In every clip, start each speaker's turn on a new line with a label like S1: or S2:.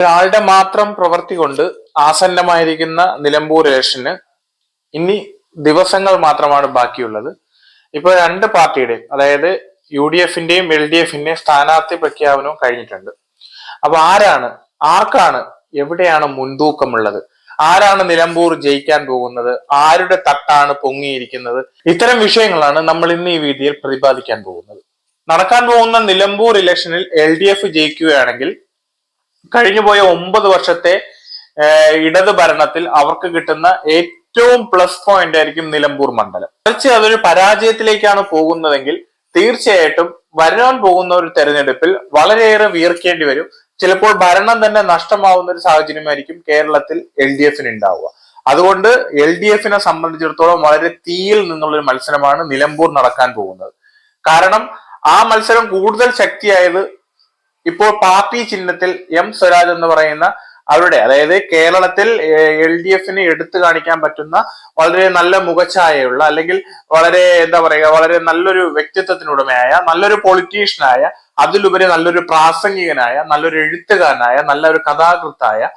S1: ഒരാളുടെ മാത്രം പ്രവൃത്തി കൊണ്ട് ആസന്നമായിരിക്കുന്ന നിലമ്പൂർ ഇലക്ഷന് ഇനി ദിവസങ്ങൾ മാത്രമാണ് ബാക്കിയുള്ളത്. ഇപ്പൊ രണ്ട് പാർട്ടിയുടെ, അതായത് UDFന്റെയും LDFന്റെയും സ്ഥാനാർത്ഥി പ്രഖ്യാപനവും കഴിഞ്ഞിട്ടുണ്ട്. അപ്പൊ ആർക്കാണ് എവിടെയാണ് മുൻതൂക്കമുള്ളത്, ആരാണ് നിലമ്പൂർ ജയിക്കാൻ പോകുന്നത്, ആരുടെ തട്ടാണ് പൊങ്ങിയിരിക്കുന്നത്, ഇത്തരം വിഷയങ്ങളാണ് നമ്മൾ ഇന്ന് ഈ വീഡിയോയിൽ പ്രതിപാദിക്കാൻ പോകുന്നത്. നടക്കാൻ പോകുന്ന നിലമ്പൂർ ഇലക്ഷനിൽ LDF ജയിക്കുകയാണെങ്കിൽ കഴിഞ്ഞുപോയ 9 വർഷത്തെ ഇടത് ഭരണത്തിൽ അവർക്ക് കിട്ടുന്ന ഏറ്റവും പ്ലസ് പോയിന്റ് ആയിരിക്കും നിലമ്പൂർ മണ്ഡലം. മറിച്ച് അതൊരു പരാജയത്തിലേക്കാണ് പോകുന്നതെങ്കിൽ തീർച്ചയായിട്ടും വരാൻ പോകുന്ന ഒരു തെരഞ്ഞെടുപ്പിൽ വളരെയേറെ വീർക്കേണ്ടി വരും. ചിലപ്പോൾ ഭരണം തന്നെ നഷ്ടമാവുന്ന ഒരു സാഹചര്യമായിരിക്കും കേരളത്തിൽ LDFന് ഉണ്ടാവുക. അതുകൊണ്ട് LDFനെ സംബന്ധിച്ചിടത്തോളം വളരെ തീയിൽ നിന്നുള്ളൊരു മത്സരമാണ് നിലമ്പൂർ നടക്കാൻ പോകുന്നത്. കാരണം ആ മത്സരം കൂടുതൽ ശക്തിയായത് ഇപ്പോൾ പാർട്ടി ചിഹ്നത്തിൽ M സ്വരാജ് എന്ന് പറയുന്ന അവരുടെ, അതായത് കേരളത്തിൽ LDFന് എടുത്തു കാണിക്കാൻ പറ്റുന്ന വളരെ നല്ല മുഖഛായയുള്ള, അല്ലെങ്കിൽ വളരെ വളരെ നല്ലൊരു വ്യക്തിത്വത്തിനുടമയായ, നല്ലൊരു പൊളിറ്റീഷ്യനായ, അതിലുപരി നല്ലൊരു പ്രാസംഗികനായ, നല്ലൊരു എഴുത്തുകാരനായ, നല്ലൊരു കഥാകൃത്തായ,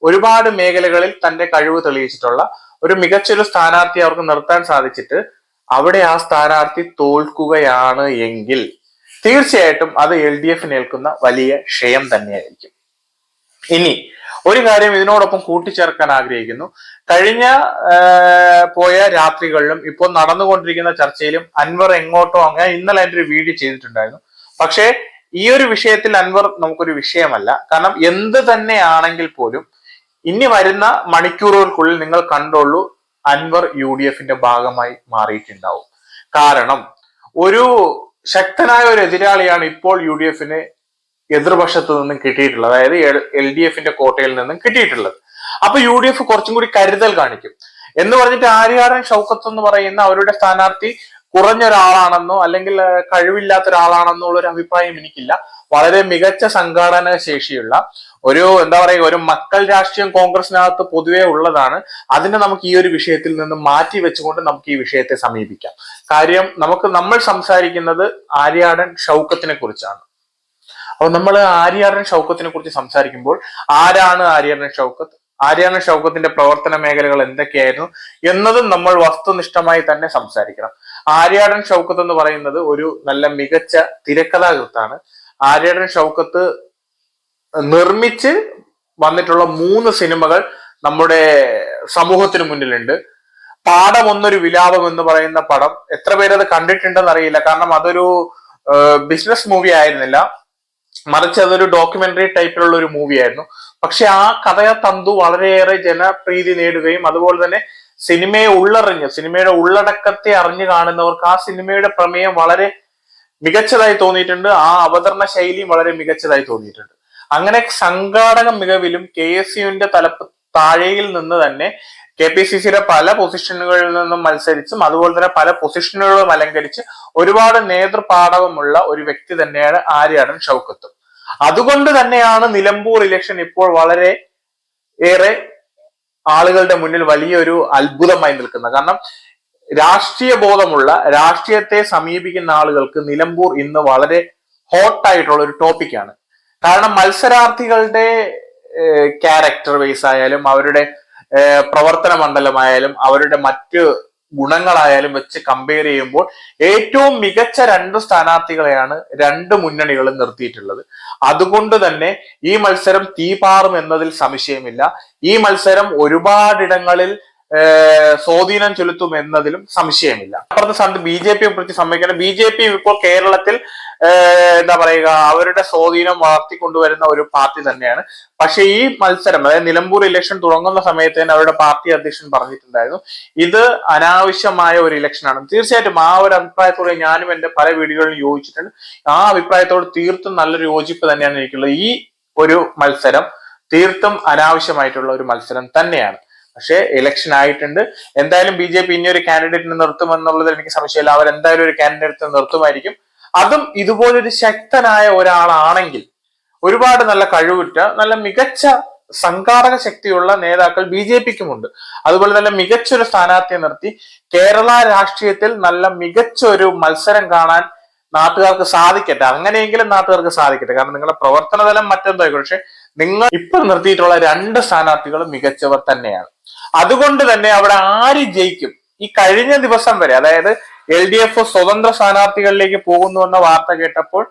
S1: ഒരുപാട് മേഖലകളിൽ തന്റെ കഴിവ് തെളിയിച്ചിട്ടുള്ള ഒരു മികച്ചൊരു സ്ഥാനാർത്ഥി അവർക്ക് നിർത്താൻ സാധിച്ചിട്ട് അവിടെ ആ സ്ഥാനാർത്ഥി തോൽക്കുകയാണ് എങ്കിൽ തീർച്ചയായിട്ടും അത് LDFന് ഏൽക്കുന്ന വലിയ ക്ഷയം തന്നെയായിരിക്കും. ഇനി ഒരു കാര്യം ഇതിനോടൊപ്പം കൂട്ടിച്ചേർക്കാൻ ആഗ്രഹിക്കുന്നു. കഴിഞ്ഞ പോയ രാത്രികളിലും ഇപ്പോൾ നടന്നുകൊണ്ടിരിക്കുന്ന ചർച്ചയിലും അൻവർ എങ്ങോട്ടോ, അങ്ങനെ ഇന്നലെ എൻ്റെ ഒരു വീഡിയോ ചെയ്തിട്ടുണ്ടായിരുന്നു. പക്ഷേ ഈ ഒരു വിഷയത്തിൽ അൻവർ നമുക്കൊരു വിഷയമല്ല. കാരണം എന്ത് തന്നെയാണെങ്കിൽ പോലും ഇനി വരുന്ന മണിക്കൂറുകൾക്കുള്ളിൽ നിങ്ങൾ കണ്ടോളൂ, അൻവർ UDFന്റെ ഭാഗമായി മാറിയിട്ടുണ്ടാവും. കാരണം ഒരു ശക്തനായ ഒരു എതിരാളിയാണ് ഇപ്പോൾ UDFന് എതിർപക്ഷത്ത് നിന്നും കിട്ടിയിട്ടുള്ളത്, അതായത് LDFന്റെ കോട്ടയിൽ നിന്നും കിട്ടിയിട്ടുള്ളത്. അപ്പൊ UDF കുറച്ചും കൂടി കരുതൽ കാണിക്കും എന്ന് പറഞ്ഞിട്ട് ആര്യാടൻ ഷൗക്കത്ത് എന്ന് പറയുന്ന അവരുടെ സ്ഥാനാർത്ഥി കുറഞ്ഞൊരാളാണെന്നോ അല്ലെങ്കിൽ കഴിവില്ലാത്ത ഒരാളാണെന്നോ ഉള്ള ഒരു അഭിപ്രായം എനിക്കില്ല. വളരെ മികച്ച സംഘാടന ശേഷിയുള്ള ഒരു ഒരു മക്കൾ രാഷ്ട്രീയം കോൺഗ്രസിനകത്ത് പൊതുവെ ഉള്ളതാണ്. അതിനെ നമുക്ക് ഈ ഒരു വിഷയത്തിൽ നിന്ന് മാറ്റി വെച്ചുകൊണ്ട് നമുക്ക് ഈ വിഷയത്തെ സമീപിക്കാം. കാര്യം നമ്മൾ സംസാരിക്കുന്നത് ആര്യാടൻ ഷൗക്കത്തിനെ കുറിച്ചാണ്. അപ്പൊ നമ്മൾ ആര്യാടൻ ഷൗക്കത്തിനെ കുറിച്ച് സംസാരിക്കുമ്പോൾ ആരാണ് ആര്യാടൻ ഷൗക്കത്ത്, ആര്യാടൻ ഷൗക്കത്തിന്റെ പ്രവർത്തന മേഖലകൾ എന്തൊക്കെയായിരുന്നു എന്നതും നമ്മൾ വസ്തുനിഷ്ഠമായി തന്നെ സംസാരിക്കണം. ആര്യാടൻ ഷൗക്കത്ത് എന്ന് പറയുന്നത് ഒരു നല്ല മികച്ച തിരക്കഥാകൃത്താണ്. ആര്യാടൻ ഷൗക്കത്ത് നിർമ്മിച്ച് വന്നിട്ടുള്ള 3 സിനിമകൾ നമ്മുടെ സമൂഹത്തിന് മുന്നിലുണ്ട്. പാഠം ഒന്നൊരു വിലാപം എന്ന് പറയുന്ന പടം എത്ര പേരത് കണ്ടിട്ടുണ്ടെന്ന് അറിയില്ല. കാരണം അതൊരു ബിസിനസ് മൂവി ആയിരുന്നില്ല, മറിച്ച് അതൊരു ഡോക്യുമെന്ററി ടൈപ്പിലുള്ള ഒരു മൂവി ആയിരുന്നു. പക്ഷെ ആ കഥയതന്തു വളരെയേറെ ജനപ്രീതി നേടുകയും അതുപോലെ തന്നെ സിനിമയുടെ ഉള്ളടക്കത്തെ അറിഞ്ഞു കാണുന്നവർക്ക് ആ സിനിമയുടെ പ്രമേയം വളരെ മികച്ചതായി തോന്നിയിട്ടുണ്ട്. ആ അവതരണ ശൈലിയും വളരെ മികച്ചതായി തോന്നിയിട്ടുണ്ട്. അങ്ങനെ സംഘാടക മികവിലും KSUവിന്റെ താഴെയിൽ നിന്ന് തന്നെ KPCCയുടെ പല പൊസിഷനുകളിൽ നിന്നും മത്സരിച്ചും അതുപോലെ തന്നെ പല പൊസിഷനുകളും അലങ്കരിച്ച് ഒരുപാട് നേതൃപാടവമുള്ള ഒരു വ്യക്തി തന്നെയാണ് ആര്യാടൻ ഷൗക്കത്ത്. അതുകൊണ്ട് തന്നെയാണ് നിലമ്പൂർ ഇലക്ഷൻ ഇപ്പോൾ വളരെ ഏറെ ആളുകളുടെ മുന്നിൽ വലിയൊരു അത്ഭുതമായി നിൽക്കുന്നത്. കാരണം രാഷ്ട്രീയ ബോധമുള്ള, രാഷ്ട്രീയത്തെ സമീപിക്കുന്ന ആളുകൾക്ക് നിലമ്പൂർ ഇന്ന് വളരെ ഹോട്ടായിട്ടുള്ള ഒരു ടോപ്പിക്കാണ്. കാരണം മത്സരാർത്ഥികളുടെ ക്യാരക്ടർ വൈസ് ആയാലും അവരുടെ പ്രവർത്തന മണ്ഡലമായാലും അവരുടെ മറ്റ് ഗുണങ്ങളായാലും വെച്ച് കമ്പയർ ചെയ്യുമ്പോൾ ഏറ്റവും മികച്ച 2 സ്ഥാനാർത്ഥികളെയാണ് 2 മുന്നണികളും നിർത്തിയിട്ടുള്ളത്. അതുകൊണ്ട് തന്നെ ഈ മത്സരം തീപാറും എന്നതിൽ സംശയമില്ല. ഈ മത്സരം ഒരുപാടിടങ്ങളിൽ സ്വാധീനം ചെലുത്തും എന്നതിലും സംശയമില്ല. അപ്പുറത്തെ BJPയെ കുറിച്ച് സമ്മതിക്കണം. BJP ഇപ്പോൾ കേരളത്തിൽ അവരുടെ സ്വാധീനം വളർത്തിക്കൊണ്ടുവരുന്ന ഒരു പാർട്ടി തന്നെയാണ്. പക്ഷെ ഈ മത്സരം, അതായത് നിലമ്പൂർ ഇലക്ഷൻ തുടങ്ങുന്ന സമയത്ത് തന്നെ അവരുടെ പാർട്ടി അധ്യക്ഷൻ പറഞ്ഞിട്ടുണ്ടായിരുന്നു ഇത് അനാവശ്യമായ ഒരു ഇലക്ഷനാണ്. തീർച്ചയായിട്ടും ആ ഒരു അഭിപ്രായത്തോട് ഞാനും എന്റെ പല വീഡിയോകളിലും യോജിച്ചിട്ടുണ്ട്. ആ അഭിപ്രായത്തോട് തീർത്തും നല്ലൊരു യോജിപ്പ് തന്നെയാണ് എനിക്കുള്ളത്. ഈ ഒരു മത്സരം തീർത്തും അനാവശ്യമായിട്ടുള്ള ഒരു മത്സരം തന്നെയാണ്. പക്ഷെ ഇലക്ഷൻ ആയിട്ടുണ്ട്. എന്തായാലും BJP ഇനി ഒരു കാൻഡിഡേറ്റിനെ നിർത്തുമെന്നുള്ളത് എനിക്ക് സംശയമില്ല. അവരെന്തായാലും ഒരു കാൻഡിഡേറ്റ് നിർത്തുമായിരിക്കും. അതും ഇതുപോലൊരു ശക്തനായ ഒരാളാണെങ്കിൽ, ഒരുപാട് നല്ല കഴിവുറ്റ നല്ല മികച്ച സംഘാടക ശക്തിയുള്ള നേതാക്കൾ BJPക്കുമുണ്ട്. അതുപോലെ തന്നെ മികച്ചൊരു സ്ഥാനാർത്ഥിയെ നിർത്തി കേരള രാഷ്ട്രീയത്തിൽ നല്ല മികച്ചൊരു മത്സരം കാണാൻ നാട്ടുകാർക്ക് സാധിക്കട്ടെ. അങ്ങനെയെങ്കിലും നാട്ടുകാർക്ക് സാധിക്കട്ടെ. കാരണം നിങ്ങളുടെ പ്രവർത്തന തലം മറ്റെന്തോ, പക്ഷെ നിങ്ങൾ ഇപ്പോൾ നിർത്തിയിട്ടുള്ള രണ്ട് സ്ഥാനാർത്ഥികളും മികച്ചവർ തന്നെയാണ്. അതുകൊണ്ട് തന്നെ അവിടെ ആര് ജയിക്കും, ഈ കഴിഞ്ഞ ദിവസം വരെ, അതായത് LDF സ്വതന്ത്ര സ്ഥാനാർത്ഥികളിലേക്ക് പോകുന്നു എന്ന വാർത്ത കേട്ടപ്പോൾ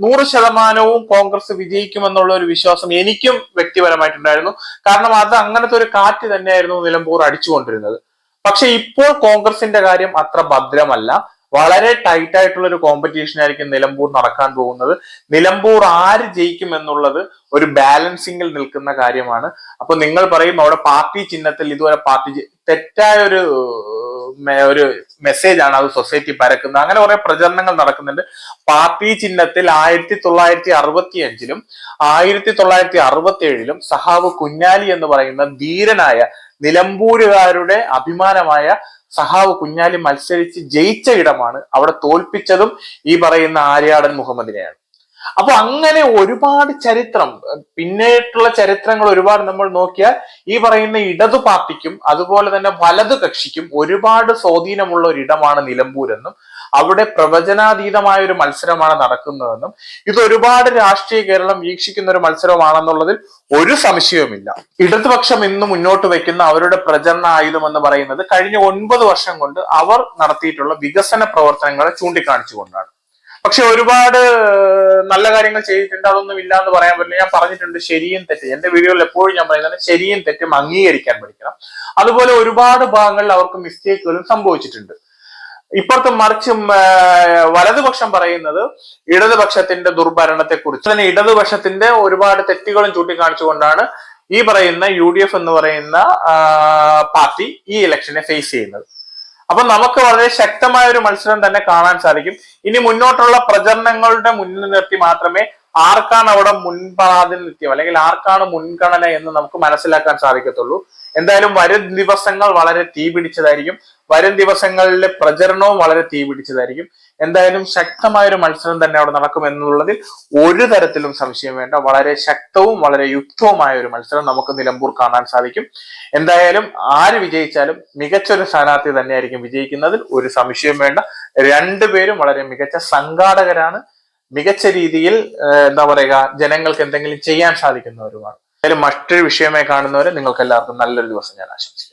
S1: 100% കോൺഗ്രസ് വിജയിക്കുമെന്നുള്ള ഒരു വിശ്വാസം എനിക്കും വ്യക്തിപരമായിട്ടുണ്ടായിരുന്നു. കാരണം അത് അങ്ങനത്തെ ഒരു കാറ്റ് തന്നെയായിരുന്നു നിലമ്പൂർ അടിച്ചുകൊണ്ടിരുന്നത്. പക്ഷെ ഇപ്പോൾ കോൺഗ്രസിന്റെ കാര്യം അത്ര ഭദ്രമല്ല. വളരെ ടൈറ്റ് ആയിട്ടുള്ള ഒരു കോമ്പറ്റീഷൻ ആയിരിക്കും നിലമ്പൂർ നടക്കാൻ പോകുന്നത്. നിലമ്പൂർ ആര് ജയിക്കും എന്നുള്ളത് ഒരു ബാലൻസിംഗിൽ നിൽക്കുന്ന കാര്യമാണ്. അപ്പൊ നിങ്ങൾ പറയും അവിടെ പാർട്ടി ചിഹ്നത്തിൽ ഇതുവരെ തെറ്റായ ഒരു മെസ്സേജ് ആണ് അത് സൊസൈറ്റി പരക്കുന്നത്. അങ്ങനെ കുറെ പ്രചരണങ്ങൾ നടക്കുന്നുണ്ട്. പാർട്ടി ചിഹ്നത്തിൽ 1965-ലും 1967-ലും സഹാവ് കുഞ്ഞാലി എന്ന് പറയുന്ന ധീരനായ നിലമ്പൂരുകാരുടെ അഭിമാനമായ സഹാവ് കുഞ്ഞാലി മത്സരിച്ച് ജയിച്ച ഇടമാണ്. അവിടെ തോൽപ്പിച്ചതും ഈ പറയുന്ന ആര്യാടൻ മുഹമ്മദിനെയാണ്. അപ്പൊ അങ്ങനെ ഒരുപാട് ചരിത്രം, പിന്നീട്ടുള്ള ചരിത്രങ്ങൾ ഒരുപാട് നമ്മൾ നോക്കിയാൽ ഈ പറയുന്ന ഇടതു പാർട്ടിക്കും അതുപോലെ തന്നെ വലതു കക്ഷിക്കും ഒരുപാട് സ്വാധീനമുള്ള ഒരു ഇടമാണ് നിലമ്പൂരെന്നും അവിടെ പ്രവചനാതീതമായ ഒരു മത്സരമാണ് നടക്കുന്നതെന്നും ഇത് ഒരുപാട് രാഷ്ട്രീയ കേരളം വീക്ഷിക്കുന്ന ഒരു മത്സരമാണെന്നുള്ളതിൽ ഒരു സംശയവുമില്ല. ഇടതുപക്ഷം ഇന്ന് മുന്നോട്ട് വെക്കുന്ന അവരുടെ പ്രചരണ ആയുധം എന്ന് പറയുന്നത് കഴിഞ്ഞ 9 വർഷം കൊണ്ട് അവർ നടത്തിയിട്ടുള്ള വികസന പ്രവർത്തനങ്ങളെ ചൂണ്ടിക്കാണിച്ചുകൊണ്ടാണ്. പക്ഷെ ഒരുപാട് നല്ല കാര്യങ്ങൾ ചെയ്തിട്ടുണ്ട്, അതൊന്നും ഇല്ല എന്ന് പറയാൻ പറ്റില്ല. ഞാൻ പറഞ്ഞിട്ടുണ്ട് ശരിയും തെറ്റും, എന്റെ വീഡിയോയിൽ എപ്പോഴും ഞാൻ പറയുന്നത് ശരിയും തെറ്റും അംഗീകരിക്കാൻ പഠിക്കണം. അതുപോലെ ഒരുപാട് ഭാഗങ്ങളിൽ അവർക്ക് മിസ്റ്റേക്കുകളും സംഭവിച്ചിട്ടുണ്ട്. ഇപ്പുറത്ത് മറിച്ചും വലതുപക്ഷം പറയുന്നത് ഇടതുപക്ഷത്തിന്റെ ദുർഭരണത്തെ കുറിച്ച് തന്നെ ഇടതുപക്ഷത്തിന്റെ ഒരുപാട് തെറ്റുകളും ചൂണ്ടിക്കാണിച്ചുകൊണ്ടാണ് ഈ പറയുന്ന UDF എന്ന് പറയുന്ന പാർട്ടി ഈ ഇലക്ഷനെ ഫേസ് ചെയ്യുന്നത്. അപ്പൊ നമുക്ക് വളരെ ശക്തമായ ഒരു മത്സരം തന്നെ കാണാൻ സാധിക്കും. ഇനി മുന്നോട്ടുള്ള പ്രചരണങ്ങളുടെ മുന്നിൽ നിർത്തി മാത്രമേ ആർക്കാണ് അവിടെ മുൻപാതിഥ്യം അല്ലെങ്കിൽ ആർക്കാണ് മുൻഗണന എന്ന് നമുക്ക് മനസ്സിലാക്കാൻ സാധിക്കത്തുള്ളൂ. എന്തായാലും വരും ദിവസങ്ങൾ വളരെ തീപിടിച്ചതായിരിക്കും. വരും ദിവസങ്ങളിലെ പ്രചരണവും വളരെ തീപിടിച്ചതായിരിക്കും. എന്തായാലും ശക്തമായ ഒരു മത്സരം തന്നെ അവിടെ നടക്കും എന്നുള്ളതിൽ ഒരു തരത്തിലും സംശയം വേണ്ട. വളരെ ശക്തവും വളരെ യുക്തവുമായ ഒരു മത്സരം നമുക്ക് നിലമ്പൂർ കാണാൻ സാധിക്കും. എന്തായാലും ആര് വിജയിച്ചാലും മികച്ചൊരു സ്ഥാനാർത്ഥി തന്നെയായിരിക്കും വിജയിക്കുന്നതിൽ ഒരു സംശയം വേണ്ട. രണ്ടുപേരും വളരെ മികച്ച സംഘാടകരാണ്. മികച്ച രീതിയിൽ എന്താ പറയുക, ജനങ്ങൾക്ക് എന്തെങ്കിലും ചെയ്യാൻ സാധിക്കുന്നവരുമാണ്. എന്തായാലും മറ്റൊരു വിഷയമായി കാണുന്നവരെ നിങ്ങൾക്ക് എല്ലാവർക്കും നല്ലൊരു ദിവസം ഞാൻ ആശംസിക്കുന്നു.